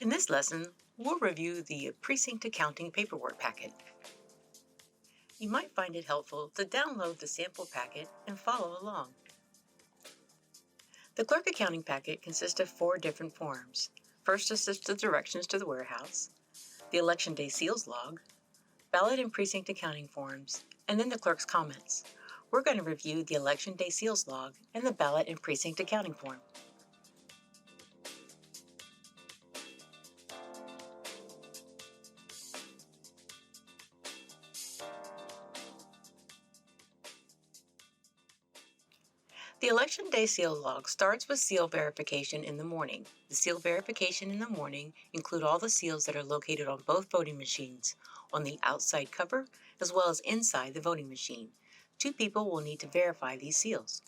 In this lesson, we'll review the precinct accounting paperwork packet. You might find it helpful to download the sample packet and follow along. The clerk accounting packet consists of 4 different forms. First is the directions to the warehouse, the election day seals log, ballot and precinct accounting forms, and then the clerk's comments. We're going to review the election day seals log and the ballot and precinct accounting form. The Election Day seal log starts with seal verification in the morning. The seal verification in the morning include all the seals that are located on both voting machines, on the outside cover as well as inside the voting machine. 2 people will need to verify these seals.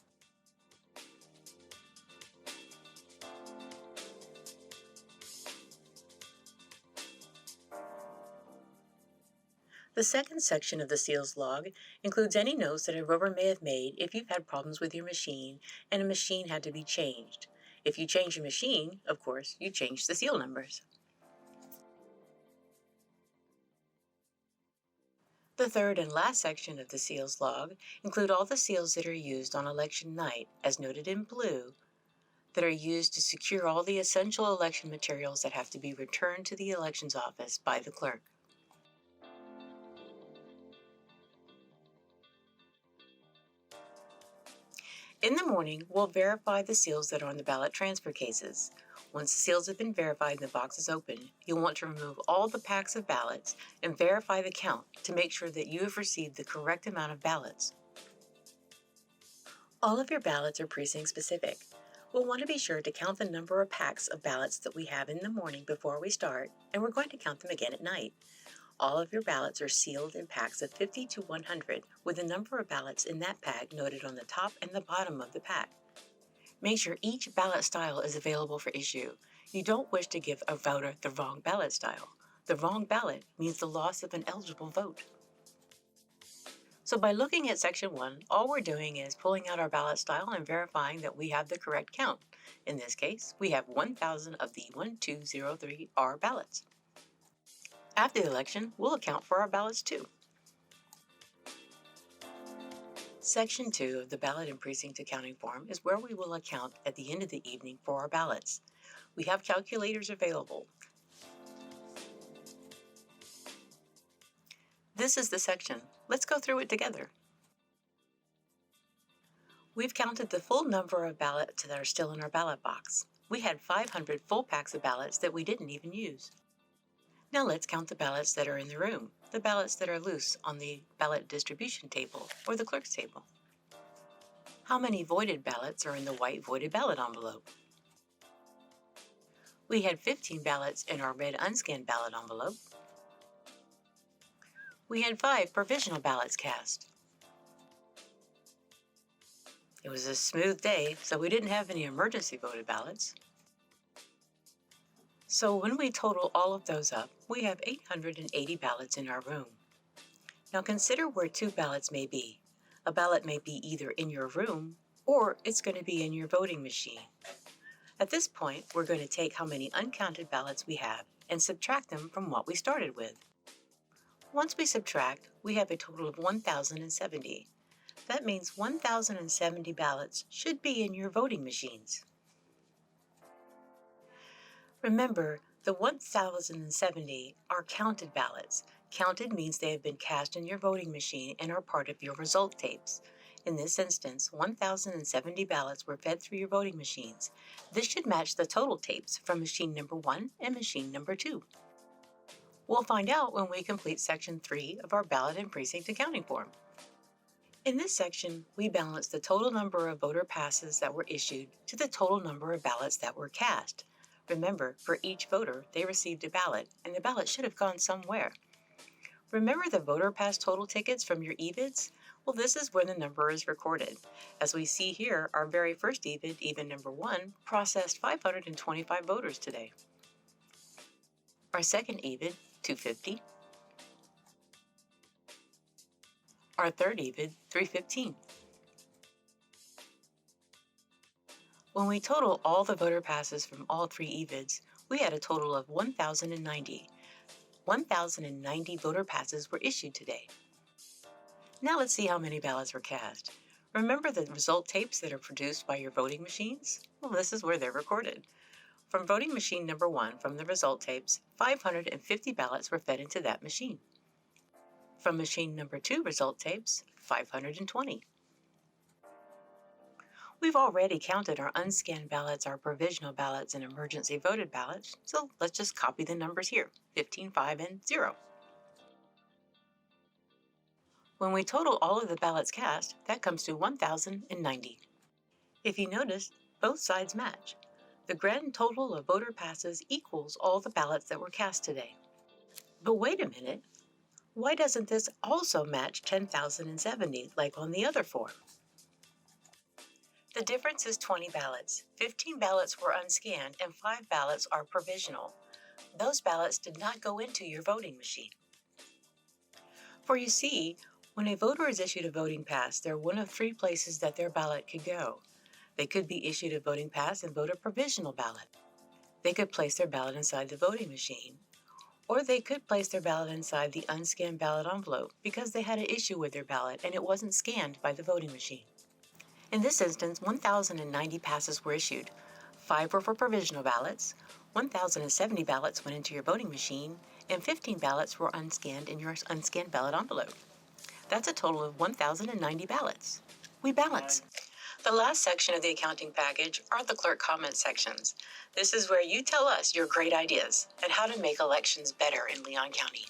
The second section of the seals log includes any notes that a rover may have made if you've had problems with your machine and a machine had to be changed. If you change your machine, of course, you change the seal numbers. The third and last section of the seals log include all the seals that are used on election night, as noted in blue, that are used to secure all the essential election materials that have to be returned to the elections office by the clerk. In the morning, we'll verify the seals that are on the ballot transfer cases. Once the seals have been verified and the box is open, you'll want to remove all the packs of ballots and verify the count to make sure that you have received the correct amount of ballots. All of your ballots are precinct specific. We'll want to be sure to count the number of packs of ballots that we have in the morning before we start, and we're going to count them again at night. All of your ballots are sealed in packs of 50 to 100, with the number of ballots in that pack noted on the top and the bottom of the pack. Make sure each ballot style is available for issue. You don't wish to give a voter the wrong ballot style. The wrong ballot means the loss of an eligible vote. So by looking at Section 1, all we're doing is pulling out our ballot style and verifying that we have the correct count. In this case, we have 1,000 of the 1203R ballots. After the election, we'll account for our ballots too. Section 2 of the ballot and precinct accounting form is where we will account at the end of the evening for our ballots. We have calculators available. This is the section. Let's go through it together. We've counted the full number of ballots that are still in our ballot box. We had 500 full packs of ballots that we didn't even use. Now let's count the ballots that are in the room, the ballots that are loose on the ballot distribution table or the clerk's table. How many voided ballots are in the white voided ballot envelope? We had 15 ballots in our red unscanned ballot envelope. We had 5 provisional ballots cast. It was a smooth day, so we didn't have any emergency voted ballots. So when we total all of those up, we have 880 ballots in our room. Now consider where 2 ballots may be. A ballot may be either in your room or it's going to be in your voting machine. At this point, we're going to take how many uncounted ballots we have and subtract them from what we started with. Once we subtract, we have a total of 1,070. That means 1,070 ballots should be in your voting machines. Remember, the 1,070 are counted ballots. Counted means they have been cast in your voting machine and are part of your result tapes. In this instance, 1,070 ballots were fed through your voting machines. This should match the total tapes from machine number 1 and machine number 2. We'll find out when we complete Section 3 of our ballot and precinct accounting form. In this section, we balance the total number of voter passes that were issued to the total number of ballots that were cast. Remember, for each voter, they received a ballot, and the ballot should have gone somewhere. Remember the voter pass total tickets from your EVIDs? Well, this is when the number is recorded. As we see here, our very first EVID, EVID number 1, processed 525 voters today. Our second EVID, 250. Our third EVID, 315. When we total all the voter passes from all 3 EVIDs, we had a total of 1,090. 1,090 voter passes were issued today. Now let's see how many ballots were cast. Remember the result tapes that are produced by your voting machines? Well, this is where they're recorded. From voting machine number 1, from the result tapes, 550 ballots were fed into that machine. From machine number 2 result tapes, 520. We've already counted our unscanned ballots, our provisional ballots, and emergency voted ballots, so let's just copy the numbers here, 15, 5, and 0. When we total all of the ballots cast, that comes to 1,090. If you notice, both sides match. The grand total of voter passes equals all the ballots that were cast today. But wait a minute, why doesn't this also match 10,070 like on the other form? The difference is 20 ballots. 15 ballots were unscanned and 5 ballots are provisional. Those ballots did not go into your voting machine. For you see, when a voter is issued a voting pass, they're one of 3 places that their ballot could go. They could be issued a voting pass and vote a provisional ballot. They could place their ballot inside the voting machine, or they could place their ballot inside the unscanned ballot envelope because they had an issue with their ballot and it wasn't scanned by the voting machine. In this instance, 1,090 passes were issued. 5 were for provisional ballots, 1,070 ballots went into your voting machine, and 15 ballots were unscanned in your unscanned ballot envelope. That's a total of 1,090 ballots. We balance. The last section of the accounting package are the clerk comment sections. This is where you tell us your great ideas and how to make elections better in Leon County.